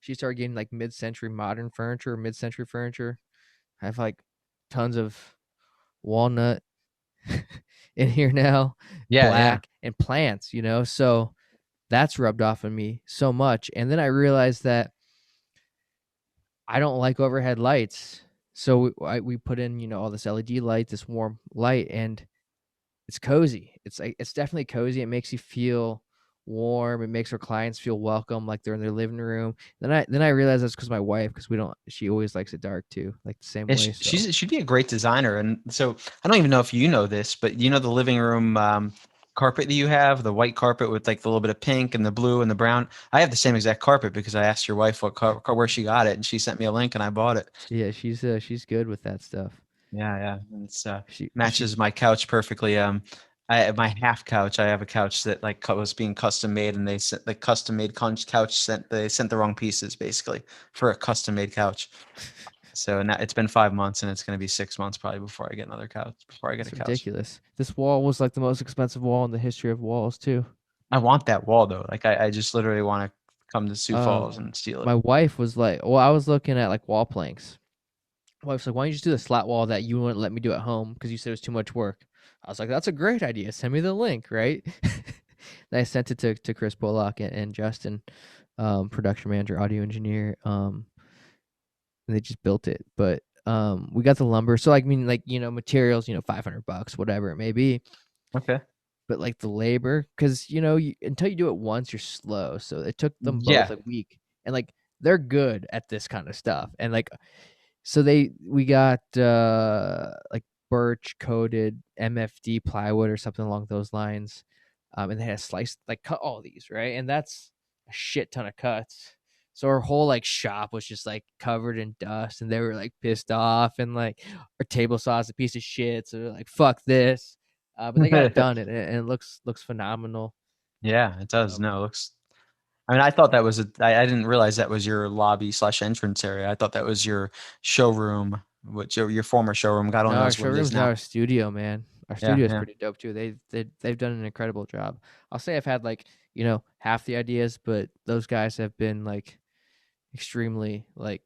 She started getting like mid-century modern furniture, mid-century furniture. I have like tons of walnut in here now, Yeah, yeah. black and plants. So that's rubbed off on me so much. And then I realized that I don't like overhead lights. So we put in all this LED light, this warm light, and it's cozy. It's definitely cozy. It makes you feel warm. It makes our clients feel welcome, like they're in their living room. Then I realized that's because my wife, because we don't. She always likes it dark too, like the same Yeah, way. So she'd be a great designer. And so I don't even know if you know this, but the living room carpet that you have, the white carpet with like the little bit of pink and the blue and the brown. I have the same exact carpet because I asked your wife where she got it, and she sent me a link, and I bought it. yeah, she's good with that stuff. Yeah, yeah. And it's She matches my couch perfectly. My half couch. I have a couch that like was being custom made, and they sent the custom made couch they sent the wrong pieces basically for a custom made couch. So now it's been 5 months, and it's going to be 6 months probably before I get another couch. Before I get a It's couch, ridiculous. This wall was like the most expensive wall in the history of walls too. I want that wall though. Like I just literally want to come to Sioux Falls Um, and steal it. my wife was like, well, I was looking at like wall planks. My wife's like, why don't you just do the slat wall that you wouldn't let me do at home because you said it was too much work. I was like, that's a great idea. Send me the link, right? And I sent it to Chris Bullock and Justin, production manager, audio engineer. And they just built it. But we got the lumber. So like, I mean, like, materials, $500, whatever it may be. Okay. But like the labor, because until you do it once, you're slow. So it took them both Yeah. a week, and like they're good at this kind of stuff. And like, so we got like birch coated MFD plywood or something along those lines, and they had to slice, like, cut all these, right, and that's a shit ton of cuts. So our whole like shop was just like covered in dust, and they were like pissed off, and like our table saw is a piece of shit, so they're like, fuck this. But they got it done, and it looks phenomenal. Yeah, it does. Um, No, it looks. I mean, I thought that was I didn't realize that was your lobby slash entrance area. I thought that was your showroom, which your former showroom. God no, only our knows what it is showroom's now now. our studio, man. Our Yeah, studio is yeah. pretty dope too. They've done an incredible job. I'll say I've had like half the ideas, but those guys have been like extremely like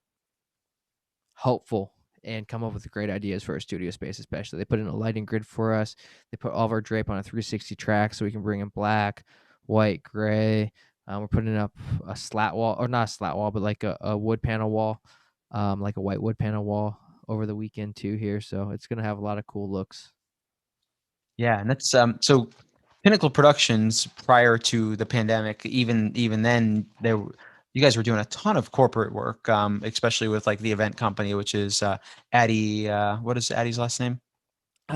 helpful and come up with great ideas for our studio space. Especially, they put in a lighting grid for us. They put all of our drape on a 360 track, so we can bring in black, white, gray. We're putting up a slat wall, or not a slat wall, but like a wood panel wall, like a white wood panel wall over the weekend too here. So it's gonna have a lot of cool looks. Yeah, and that's so Pinnacle Productions prior to the pandemic, even then you guys were doing a ton of corporate work, especially with like the event company, which is Addie. What is Addie's last name?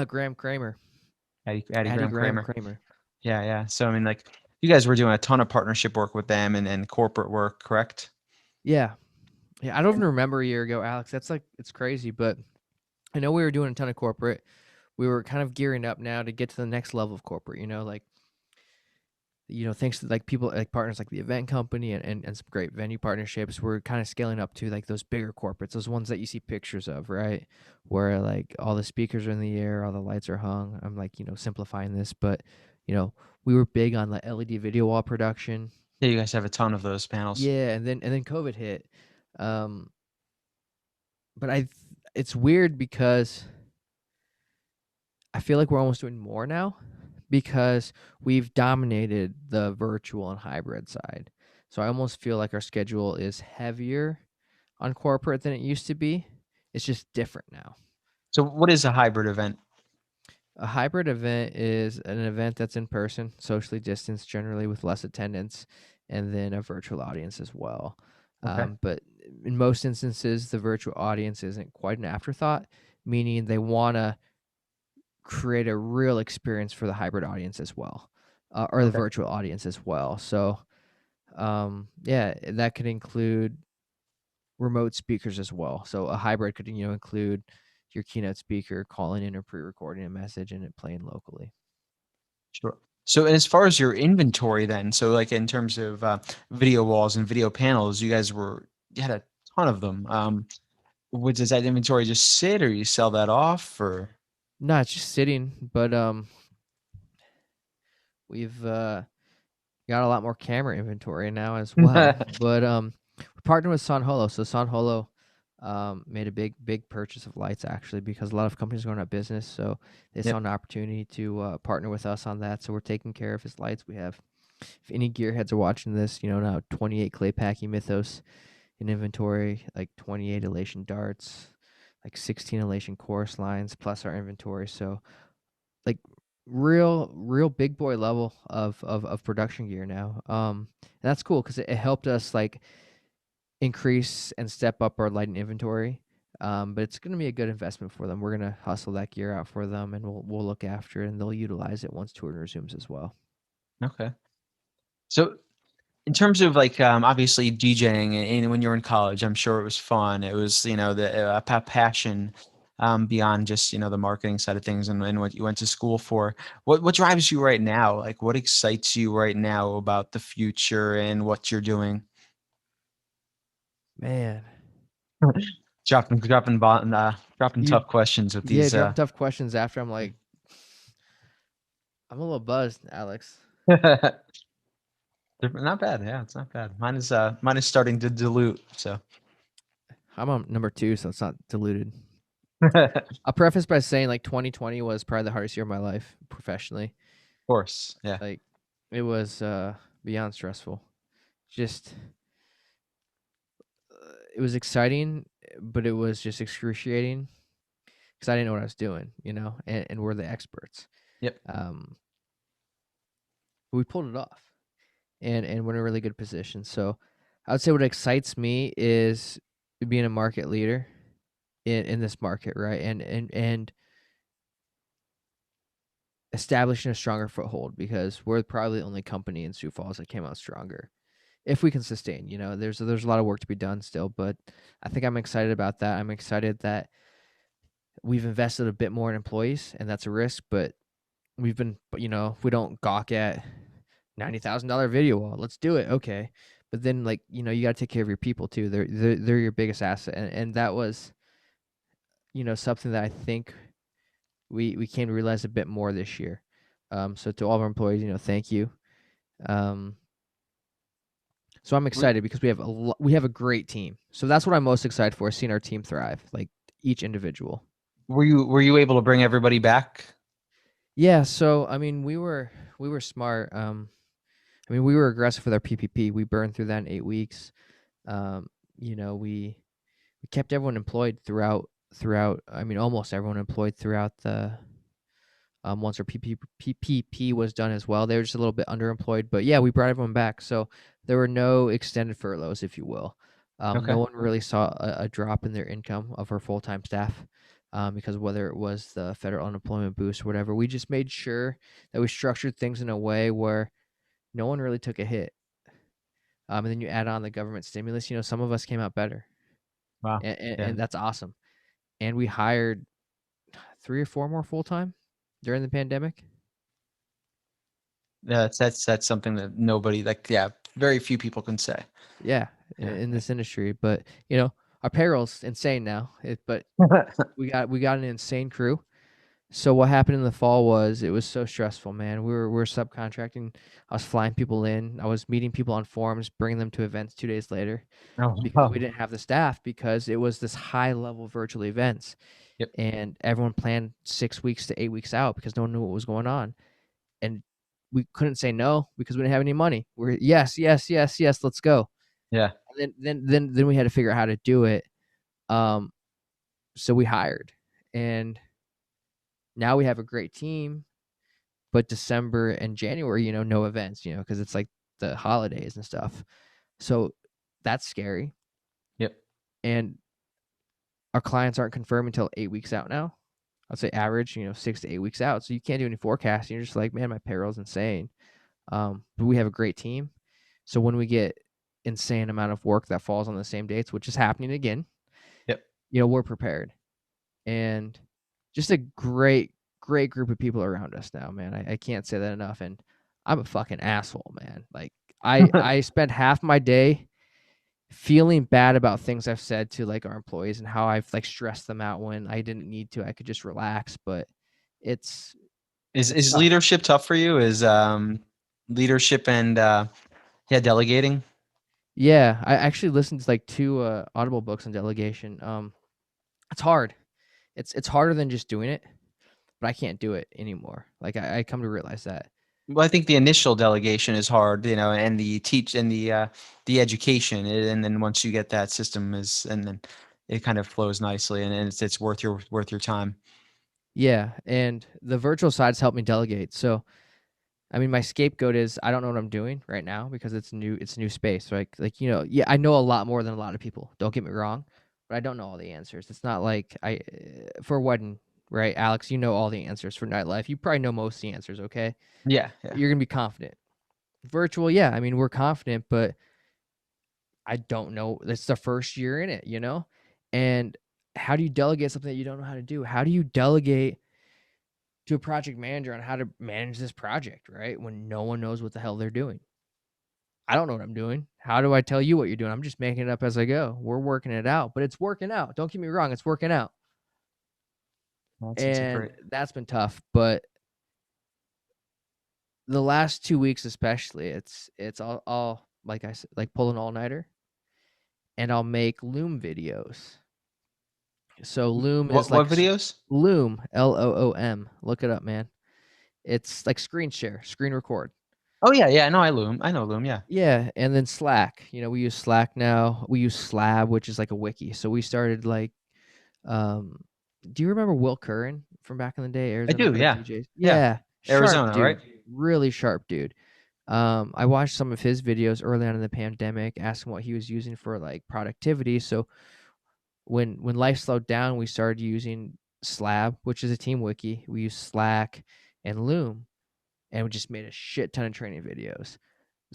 Graham Kramer, Addie Addie Graham Graham Kramer. Kramer. Yeah, yeah. So I mean, like you guys were doing a ton of partnership work with them and corporate work, correct? Yeah, yeah. I don't even remember a year ago, Alex. That's like, it's crazy, but I know we were doing a ton of corporate. We were kind of gearing up now to get to the next level of corporate. Like, thanks to like people like partners like the event company and some great venue partnerships, we're kind of scaling up to like those bigger corporates, those ones that you see pictures of, right? Where like all the speakers are in the air, all the lights are hung. I'm like, simplifying this, but we were big on the LED video wall production. Yeah, you guys have a ton of those panels. Yeah, and then COVID hit. Um, but it's weird because I feel like we're almost doing more now because we've dominated the virtual and hybrid side. So I almost feel like our schedule is heavier on corporate than it used to be. It's just different now. So what is a hybrid event? A hybrid event is an event that's in person, socially distanced, generally with less attendance, and then a virtual audience as well. Okay. But in most instances, the virtual audience isn't quite an afterthought, meaning they want to create a real experience for the hybrid audience as well, or the Okay. virtual audience as well. So, yeah, that could include remote speakers as well. So a hybrid could include your keynote speaker calling in or pre-recording a message and it playing locally. Sure. So as far as your inventory then, so like in terms of video walls and video panels, you had a ton of them. Does that inventory just sit or you sell that off or? Not just sitting, but we've got a lot more camera inventory now as well. But we partnered with San Holo. So San Holo made a big purchase of lights actually because a lot of companies are going out of business. So they saw Yep. an opportunity to partner with us on that. So we're taking care of his lights. We have, if any gearheads are watching this, now 28 clay packing Mythos in inventory, like 28 elation darts, like 16 elation chorus lines plus our inventory. So like real big boy level of production gear now. And that's cool because it helped us like increase and step up our lighting inventory. But it's going to be a good investment for them. We're going to hustle that gear out for them, and we'll look after it, and they'll utilize it once touring resumes as well. Okay. So in terms of like obviously DJing and when you were in college, I'm sure it was fun. It was, the passion beyond just, the marketing side of things and what you went to school for. What drives you right now? Like what excites you right now about the future and what you're doing? Man, Dropping you tough questions with yeah, these dropping tough questions after. I'm like, I'm a little buzzed, Alex. not bad. Yeah, it's not bad. Mine is starting to dilute. So I'm on number two, so it's not diluted. Of I'll preface by saying like 2020 was probably the hardest year of my life professionally. course. Yeah. Like it was beyond stressful. Just it was exciting, but it was just excruciating because I didn't know what I was doing, you know, and we're the experts. Yep. Um, we pulled it off, and we're in a really good position. So I would say what excites me is being a market leader in this market, right? And establishing a stronger foothold because we're probably the only company in Sioux Falls that came out stronger. If we can sustain, you know, there's a lot of work to be done still, but I think I'm excited about that. I'm excited that we've invested a bit more in employees, and that's a risk, but we've been, you know, we don't gawk at $90,000 video wall. Let's do it, okay. But then, like, you know, you got to take care of your people too. They're your biggest asset, and that was, you know, something that I think we came to realize a bit more this year. So to all of our employees, you know, thank you. Um, so I'm Were, excited because we have a great team. So that's what I'm most excited for, seeing our team thrive, like each individual. were you able to bring everybody back? Yeah, so I mean, we were smart. I mean, we were aggressive with our PPP. We burned through that in 8 weeks. You know, we kept everyone employed throughout. I mean, almost everyone employed throughout the once our PPP was done as well. They were just a little bit underemployed, but yeah, we brought everyone back. So there were no extended furloughs, if you will. No Okay. one really saw a drop in their income of our full time staff. Because whether it was the federal unemployment boost or whatever, we just made sure that we structured things in a way where no one really took a hit. And then you add on the government stimulus. You know, some of us came out better, Wow. and Yeah. that's awesome. And we hired 3 or 4 more full time during the pandemic. Yeah, that's something that nobody like. Yeah, very few people can say. Yeah, Yeah. in this industry, but you know, our payroll's insane now. But we got an insane crew. So what happened in the fall was it was so stressful, man. We were subcontracting. I was flying people in. I was meeting people on forums, bringing them to events 2 days later Oh, because we wow. didn't have the staff because it was this high level virtual events, Yep. and everyone planned 6 weeks to 8 weeks out because no one knew what was going on, and we couldn't say no because we didn't have any money. We're yes, yes, yes, yes, let's go. Yeah. And then we had to figure out how to do it. Um, so we hired, and now we have a great team. But December and January, you know, no events, you know, because it's like the holidays and stuff. So that's scary. Yep. And our clients aren't confirmed until 8 weeks out now. I'd say average, you know, 6 to 8 weeks out. So you can't do any forecasting. You're just like, man, my payroll's insane. But we have a great team. So when we get insane amount of work that falls on the same dates, which is happening again, Yep. you know, we're prepared. And just a great group of people around us now, man. I can't say that enough. And I'm a fucking asshole, man. Like I spend half my day feeling bad about things I've said to like our employees and how I've like stressed them out when I didn't need to. I could just relax, but it's it's Is tough. leadership tough for you? Is leadership and yeah, delegating? Yeah, I actually listened to like 2 Audible books on delegation. It's hard. It's harder than just doing it, but I can't do it anymore. Like I come to realize that. Well, I think the initial delegation is hard, and the teach and the education, and then once you get that system is, and then it kind of flows nicely, and it's worth your time. Yeah, and the virtual sides help me delegate. So, I mean, my scapegoat is I don't know what I'm doing right now because it's new. It's new space. Like you know, yeah, I know a lot more than a lot of people. Don't get me wrong, but I don't know all the answers. It's not like for a wedding, right, Alex? You know all the answers for nightlife. You probably know most of the answers. Okay, Yeah, yeah. you're gonna be confident. Virtual, yeah. I mean, we're confident, but I don't know. It's the first year in it, you know, and how do you delegate something that you don't know how to do? How do you delegate to a project manager on how to manage this project, right? When no one knows what the hell they're doing. I don't know what I'm doing. How do I tell you what you're doing? I'm just making it up as I go. We're working it out, but it's working out. Don't get me wrong, it's working out. That's a And great. that's been tough, but the last 2 weeks especially, it's all like I said, like pull an all-nighter and I'll make Loom videos So Loom is What like videos? Loom, Loom. Look it up, man. It's like screen share, screen record. Oh yeah, yeah. I know Loom. I know Loom. Yeah. Yeah, and then Slack. We use Slack now. We use Slab, which is like a wiki. So we started like, um, do you remember Will Curran from back in the day, I Arizona do. Cut Yeah. DJs? Yeah. Yeah, sharp Arizona, right? dude, really sharp dude. I watched some of his videos early on in the pandemic, asking what he was using for like productivity. So when life slowed down, we started using Slab, which is a team wiki. We use Slack and Loom, and we just made a shit ton of training videos.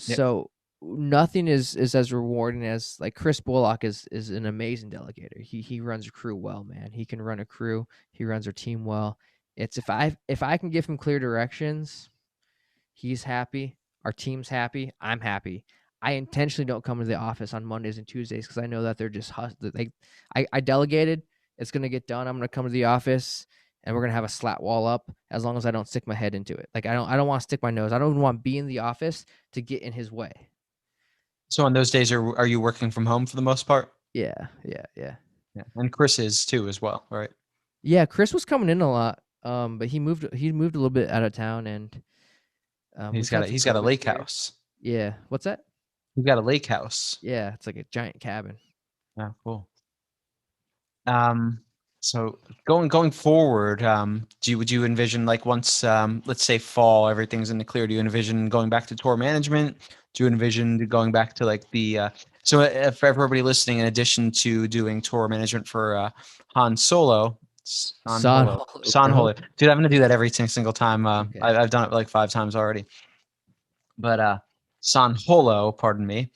Yep. So nothing is as rewarding as like Chris Bullock is an amazing delegator. He runs a crew well, man. He can run a crew. He runs our team well. It's if I can give him clear directions, he's happy. Our team's happy. I'm happy. I intentionally don't come to the office on Mondays and Tuesdays because I know that they're just like I delegated. It's gonna get done. I'm gonna come to the office and we're gonna have a slat wall up as long as I don't stick my head into it. Like I don't want to stick my nose. I don't want to be in the office to get in his way. So on those days, are you working from home for the most part? Yeah, yeah, yeah. Yeah. And Chris is too as well, right? Yeah, Chris was coming in a lot. But he moved a little bit out of town and we've had some He's got a COVID lake scares. house. Yeah. What's that? He's got a lake house. Yeah, it's like a giant cabin. Yeah, cool. Um, so going forward, would you envision like once let's say fall, everything's in the clear, do you envision going back to tour management? Do you envision going back to like the so if everybody listening, in addition to doing tour management for Han Solo, San Holo, San bro. Holo, dude, I'm gonna do that every single time. Okay. I've done it like 5 times already. But San Holo, pardon me.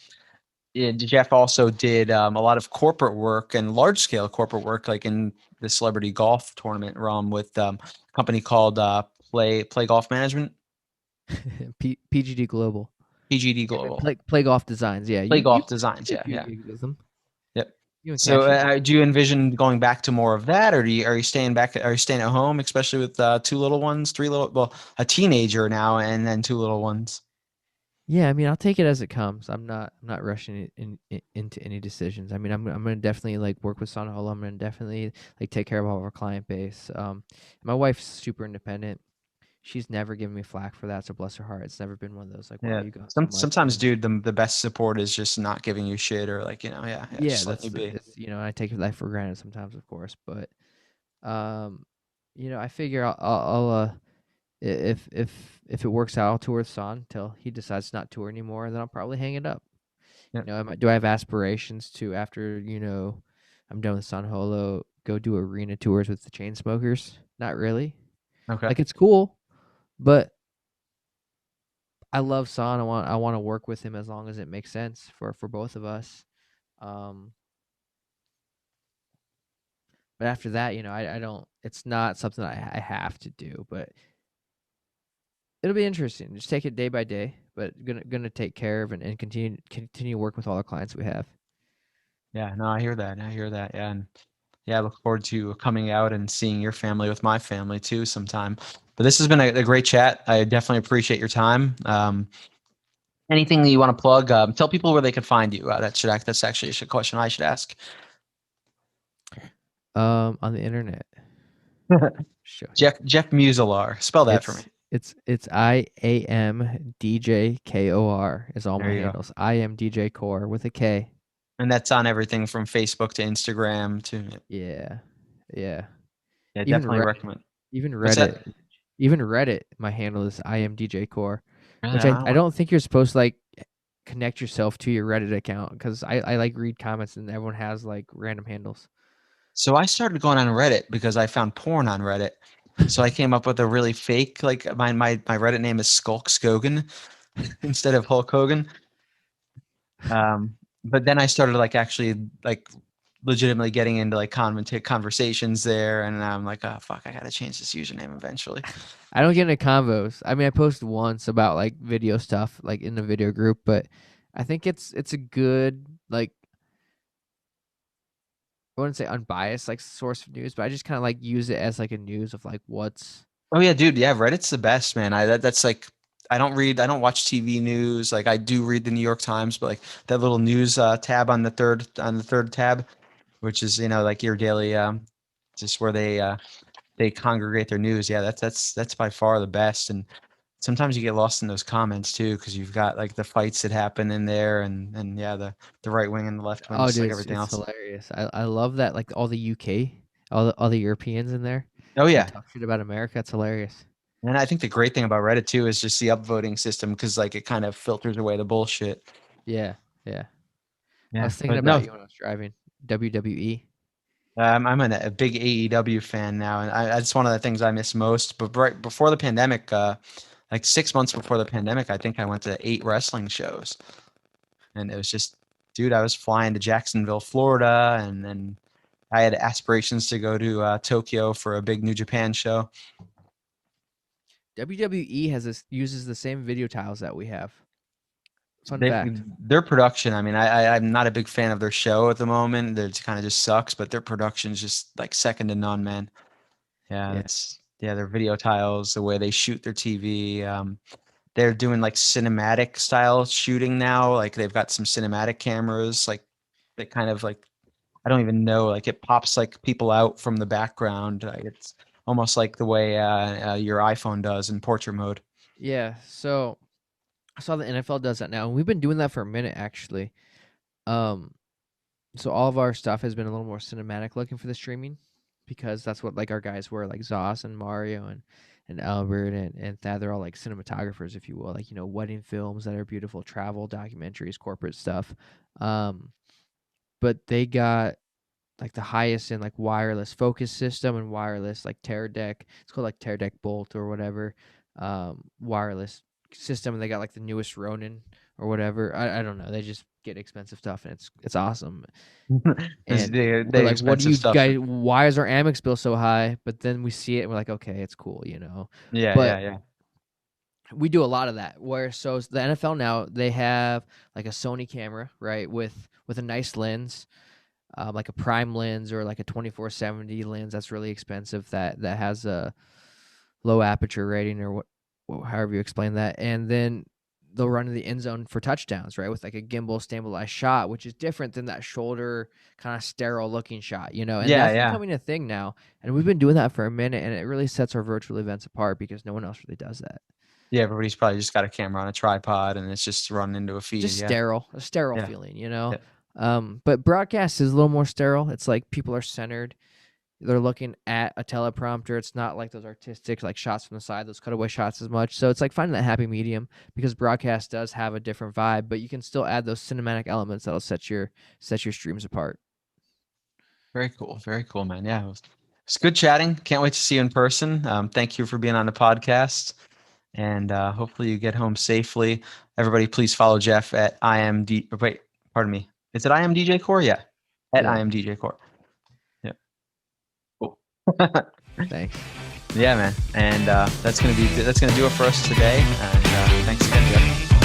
Yeah, Jeff also did a lot of corporate work and large scale corporate work, like in the celebrity golf tournament realm with a company called Play Golf Management, PGD Global. PGD Yeah, Global, play golf designs. Yeah, Play you Golf Designs. did a Yeah, few yeah, gigs with them. yep. You and So, Cashy. do you envision going back to more of that, or are you staying back? Are you staying at home, especially with two little ones, well, a teenager now, and then two little ones? Yeah, I mean, I'll take it as it comes. I'm not rushing it into any decisions. I mean, I'm gonna definitely like work with San Holo. I'm gonna definitely like take care of all of our client base. My wife's super independent. She's never given me flack for that, so bless her heart. It's never been one of those like, why are Yeah. you gone so much? Sometimes, dude, the best support is just not giving you shit or like, yeah, Yeah, just letting that's you be. it's I take life for granted sometimes, of course, but um, I figure I'll if it works out, I'll tour with Son till he decides to not tour anymore, then I'll probably hang it up. Yeah. Do I have aspirations to after I'm done with San Holo, go do arena tours with the Chainsmokers? Not really. Okay. Like it's cool, but I love Son. I want to work with him as long as it makes sense for both of us. Um, but after that, I don't. It's not something I have to do, but it'll be interesting. Just take it day by day, but gonna take care of and continue work with all the clients we have. Yeah, no, I hear that. I hear that. Yeah, and yeah, I look forward to coming out and seeing your family with my family too sometime. But this has been a great chat. I definitely appreciate your time. Anything that you want to plug? Tell people where they can find you. That's actually a question I should ask. On the internet, show you. Jeff Meuzelaar. Spell that for me. It's IAMDJKOR is all There my you go. handles. I am DJ Core with a K. And that's on everything from Facebook to Instagram to Yeah, yeah. yeah, Even definitely Reddit, recommend. even What's that? Reddit, even Reddit. My handle is I am DJ Core, Really? which I don't think you're supposed to like connect yourself to your Reddit account because I like read comments and everyone has like random handles. So I started going on Reddit because I found porn on Reddit. So I came up with a really fake, like my Reddit name is Skulk Skogan instead of Hulk Hogan. But then I started like actually like legitimately getting into like conversations there, and I'm like, oh fuck, I gotta change this username eventually. I don't get into convos. I mean, I posted once about like video stuff, like in the video group, but I think it's a good like I wouldn't say unbiased like source of news, but I just kind of like use it as like a news of like what's Oh yeah, dude, yeah, Reddit's the best, man. That's like I don't watch TV news. Like I do read the New York Times, but like that little news tab on the third tab, which is like your daily just where they congregate their news. Yeah, that's by far the best. And sometimes you get lost in those comments too, because you've got like the fights that happen in there, and yeah, the right wing and the left wing, Oh, just like dude, everything it's else. hilarious. I love that, like all the UK, all the Europeans in there Oh that yeah. talk shit about America. It's hilarious. And I think the great thing about Reddit too is just the upvoting system, because like it kind of filters away the bullshit. Yeah, yeah. I Yeah, was thinking but no, about you when I was driving. WWE. I'm a big AEW fan now, and that's one of the things I miss most. But right before the pandemic, like 6 months before the pandemic, I think I went to 8 wrestling shows, and it was just, dude, I was flying to Jacksonville, Florida, and then I had aspirations to go to Tokyo for a big New Japan show. WWE uses the same video tiles that we have. Fun They fact. their production. I mean, I'm not a big fan of their show at the moment. It kind of just sucks, but their production's just like second to none, man. Yeah, Yeah. that's yeah, their video tiles, the way they shoot their TV. They're doing like cinematic style shooting now. Like they've got some cinematic cameras, like they kind of like, I don't even know, like it pops like people out from the background. Like it's almost like the way your iPhone does in portrait mode. Yeah. So I saw the NFL does that now, and we've been doing that for a minute actually. Um, so all of our stuff has been a little more cinematic looking for the streaming, because that's what like our guys were, like Zoss and Mario and Albert and Thad. They're all like cinematographers, if you will, like, wedding films that are beautiful, travel documentaries, corporate stuff. Um, but they got like the highest in like wireless focus system and wireless like tear deck. It's called like tear deck bolt or whatever. Wireless system, and they got like the newest Ronin or whatever. I don't know. They just get expensive stuff, and it's awesome. Is And we're the like, what do expensive you stuff? guys? Why is our Amex bill so high? But then we see it, and we're like, okay, it's cool. Yeah, But yeah, yeah. we do a lot of that. Where so the NFL now, they have like a Sony camera, right, with a nice lens, like a prime lens or like a 2470 lens that's really expensive, that has a low aperture rating, or however you explain that. And then they'll run in the end zone for touchdowns, right, with like a gimbal stabilized shot, which is different than that shoulder kind of sterile looking shot. And Yeah, that's yeah. becoming a thing now, and we've been doing that for a minute, and it really sets our virtual events apart because no one else really does that. Yeah, everybody's probably just got a camera on a tripod and it's just running into a feed. Just Yeah. a sterile Yeah. feeling. Yeah. But broadcast is a little more sterile. It's like people are centered. They're looking at a teleprompter. It's not like those artistic like shots from the side, those cutaway shots as much. So it's like finding that happy medium, because broadcast does have a different vibe, but you can still add those cinematic elements that'll set your streams apart. Very cool. Very cool, man. Yeah. It's good chatting. Can't wait to see you in person. Thank you for being on the podcast. And hopefully you get home safely. Everybody, please follow Jeff at IMD. Wait, pardon me. Is it IMDJ Core? Yeah. At Yeah. IMDJ Core. Yeah. Cool. Thanks. Yeah, man. And that's gonna do it for us today. And thanks again, Jeff.